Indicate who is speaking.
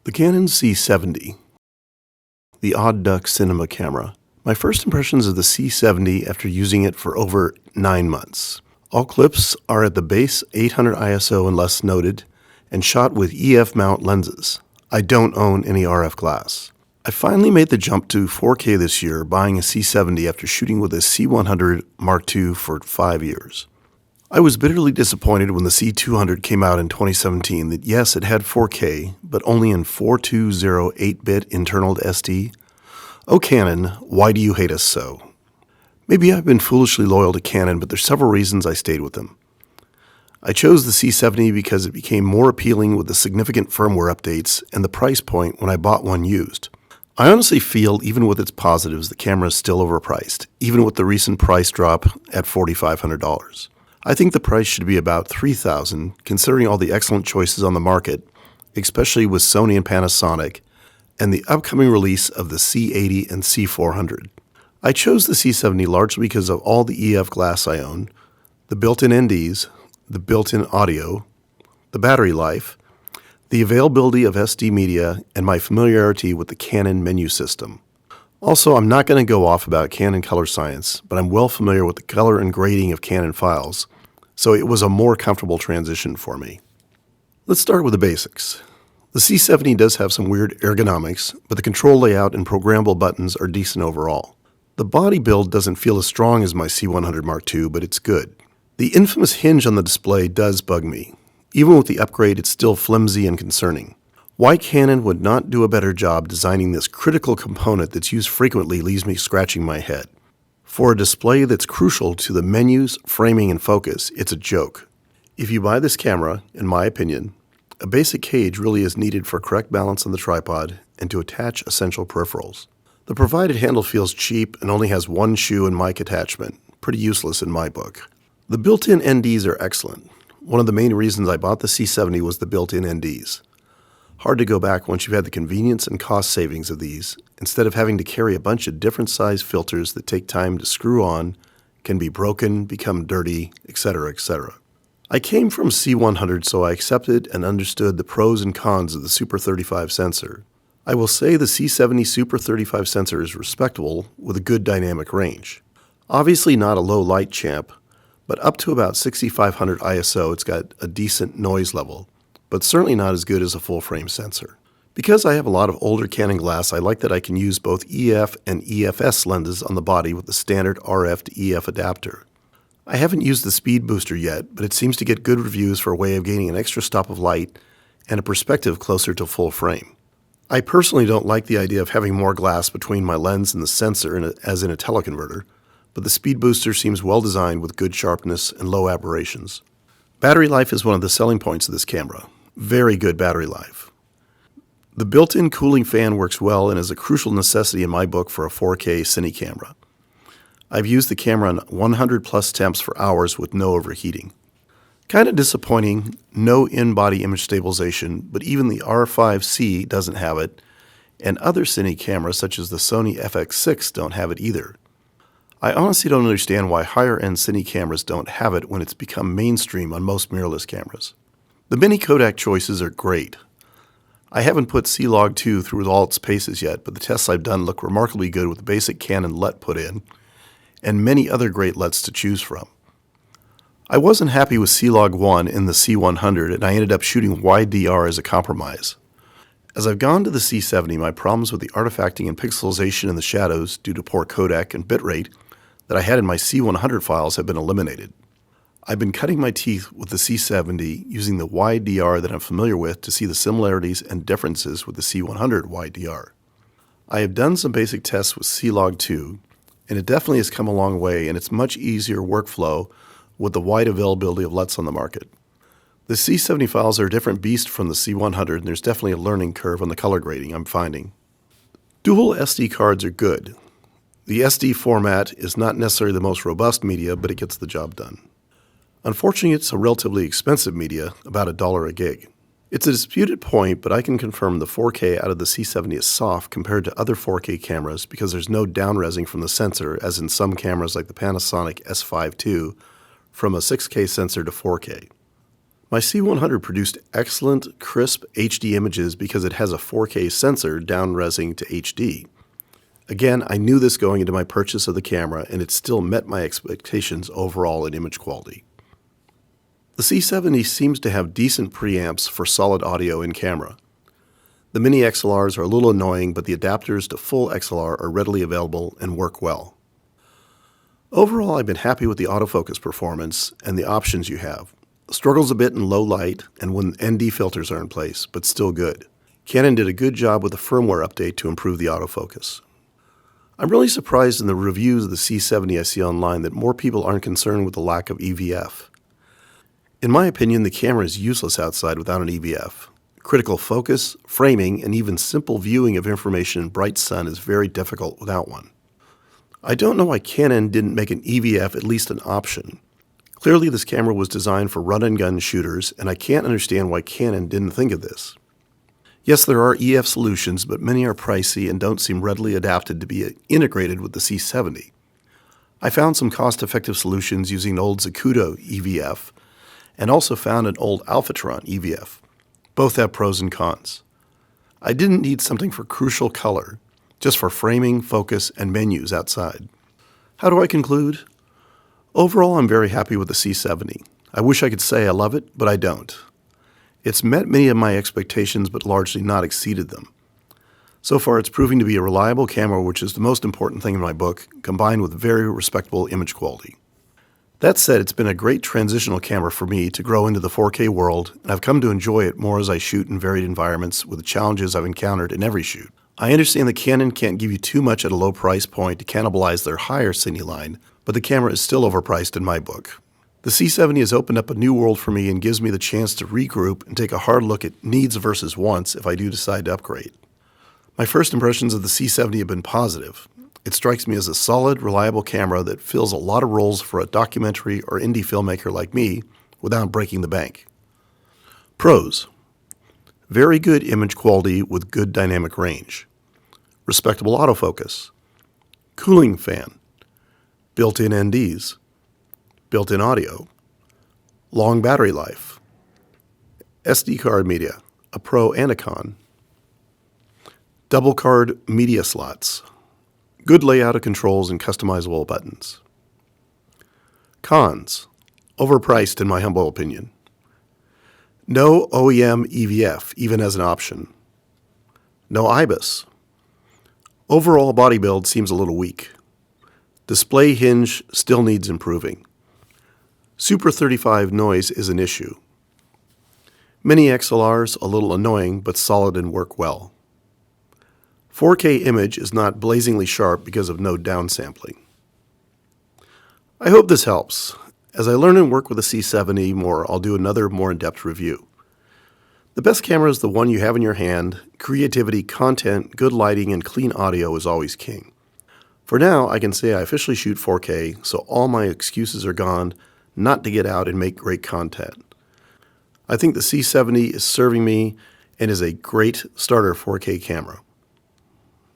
Speaker 1: The Canon C70, the odd duck cinema camera. My first impressions of the C70 after using it for over 9 months. All clips are at the base 800 ISO and less noted, and shot with EF mount lenses. I don't own any RF glass. I finally made the jump to 4K this year, buying a C70 after shooting with a C100 Mark II for 5 years. I was bitterly disappointed when the C200 came out in 2017 that yes, it had 4K, but only in 420 8-bit internal to SD. Oh Canon, why do you hate us so? Maybe I've been foolishly loyal to Canon, but there's several reasons I stayed with them. I chose the C70 because it became more appealing with the significant firmware updates and the price point when I bought one used. I honestly feel, even with its positives, the camera is still overpriced, even with the recent price drop at $4,500. I think the price should be about $3,000, considering all the excellent choices on the market, especially with Sony and Panasonic, and the upcoming release of the C80 and C400. I chose the C70 largely because of all the EF glass I own, the built-in NDs, the built-in audio, the battery life, the availability of SD media, and my familiarity with the Canon menu system. Also, I'm not going to go off about Canon color science, but I'm well familiar with the color and grading of Canon files, so it was a more comfortable transition for me. Let's start with the basics. The C70 does have some weird ergonomics, but the control layout and programmable buttons are decent overall. The body build doesn't feel as strong as my C100 Mark II, but it's good. The infamous hinge on the display does bug me. Even with the upgrade, it's still flimsy and concerning. Why Canon would not do a better job designing this critical component that's used frequently leaves me scratching my head. For a display that's crucial to the menus, framing, and focus, it's a joke. If you buy this camera, in my opinion, a basic cage really is needed for correct balance on the tripod and to attach essential peripherals. The provided handle feels cheap and only has one shoe and mic attachment, pretty useless in my book. The built-in NDs are excellent. One of the main reasons I bought the C70 was the built-in NDs. Hard to go back once you've had the convenience and cost savings of these, instead of having to carry a bunch of different size filters that take time to screw on, can be broken, become dirty, etc., etc. I came from C100, so I accepted and understood the pros and cons of the Super 35 sensor. I will say the C70 Super 35 sensor is respectable with a good dynamic range. Obviously not a low light champ, but up to about 6500 ISO it's got a decent noise level, but certainly not as good as a full-frame sensor. Because I have a lot of older Canon glass, I like that I can use both EF and EFS lenses on the body with the standard RF to EF adapter. I haven't used the speed booster yet, but it seems to get good reviews for a way of gaining an extra stop of light and a perspective closer to full frame. I personally don't like the idea of having more glass between my lens and the sensor as in a teleconverter, but the speed booster seems well designed with good sharpness and low aberrations. Battery life is one of the selling points of this camera. Very good battery life. The built-in cooling fan works well and is a crucial necessity in my book for a 4K Cine camera. I've used the camera on 100 plus temps for hours with no overheating. Kind of disappointing, no in-body image stabilization, but even the R5C doesn't have it, and other Cine cameras such as the Sony FX6 don't have it either. I honestly don't understand why higher-end Cine cameras don't have it when it's become mainstream on most mirrorless cameras. The mini Kodak choices are great. I haven't put C-Log 2 through all its paces yet, but the tests I've done look remarkably good with the basic Canon LUT put in, and many other great LUTs to choose from. I wasn't happy with C-Log 1 in the C100, and I ended up shooting wide DR as a compromise. As I've gone to the C70, my problems with the artifacting and pixelization in the shadows due to poor codec and bitrate that I had in my C100 files have been eliminated. I've been cutting my teeth with the C70 using the wide DR that I'm familiar with to see the similarities and differences with the C100 wide DR. I have done some basic tests with C-Log 2, and it definitely has come a long way, and it's much easier workflow with the wide availability of LUTs on the market. The C70 files are a different beast from the C100, and there's definitely a learning curve on the color grading I'm finding. Dual SD cards are good. The SD format is not necessarily the most robust media, but it gets the job done. Unfortunately, it's a relatively expensive media, about $1 a gig. It's a disputed point, but I can confirm the 4K out of the C70 is soft compared to other 4K cameras because there's no downresing from the sensor, as in some cameras like the Panasonic S5 II, from a 6K sensor to 4K. My C100 produced excellent, crisp HD images because it has a 4K sensor down-resing to HD. Again, I knew this going into my purchase of the camera, and it still met my expectations overall in image quality. The C70 seems to have decent preamps for solid audio in camera. The mini XLRs are a little annoying, but the adapters to full XLR are readily available and work well. Overall, I've been happy with the autofocus performance and the options you have. Struggles a bit in low light and when ND filters are in place, but still good. Canon did a good job with the firmware update to improve the autofocus. I'm really surprised in the reviews of the C70 I see online that more people aren't concerned with the lack of EVF. In my opinion, the camera is useless outside without an EVF. Critical focus, framing, and even simple viewing of information in bright sun is very difficult without one. I don't know why Canon didn't make an EVF at least an option. Clearly this camera was designed for run-and-gun shooters, and I can't understand why Canon didn't think of this. Yes, there are EF solutions, but many are pricey and don't seem readily adapted to be integrated with the C70. I found some cost-effective solutions using an old Zacuto EVF, and also found an old Alphatron EVF. Both have pros and cons. I didn't need something for crucial color, just for framing, focus, and menus outside. How do I conclude? Overall, I'm very happy with the C70. I wish I could say I love it, but I don't. It's met many of my expectations, but largely not exceeded them. So far, it's proving to be a reliable camera, which is the most important thing in my book, combined with very respectable image quality. That said, it's been a great transitional camera for me to grow into the 4K world, and I've come to enjoy it more as I shoot in varied environments with the challenges I've encountered in every shoot. I understand that Canon can't give you too much at a low price point to cannibalize their higher Cine line, but the camera is still overpriced in my book. The C70 has opened up a new world for me and gives me the chance to regroup and take a hard look at needs versus wants if I do decide to upgrade. My first impressions of the C70 have been positive. It strikes me as a solid, reliable camera that fills a lot of roles for a documentary or indie filmmaker like me without breaking the bank. Pros: very good image quality with good dynamic range. Respectable autofocus. Cooling fan. Built-in NDs. Built-in audio. Long battery life. SD card media, a pro and a con. Double card media slots. Good layout of controls and customizable buttons. Cons: overpriced in my humble opinion. No OEM EVF, even as an option. No IBIS. Overall body build seems a little weak. Display hinge still needs improving. Super 35 noise is an issue. Mini XLRs a little annoying, but solid and work well. 4K image is not blazingly sharp because of no downsampling. I hope this helps. As I learn and work with the C70 more, I'll do another more in-depth review. The best camera is the one you have in your hand. Creativity, content, good lighting, and clean audio is always king. For now, I can say I officially shoot 4K, so all my excuses are gone not to get out and make great content. I think the C70 is serving me and is a great starter 4K camera.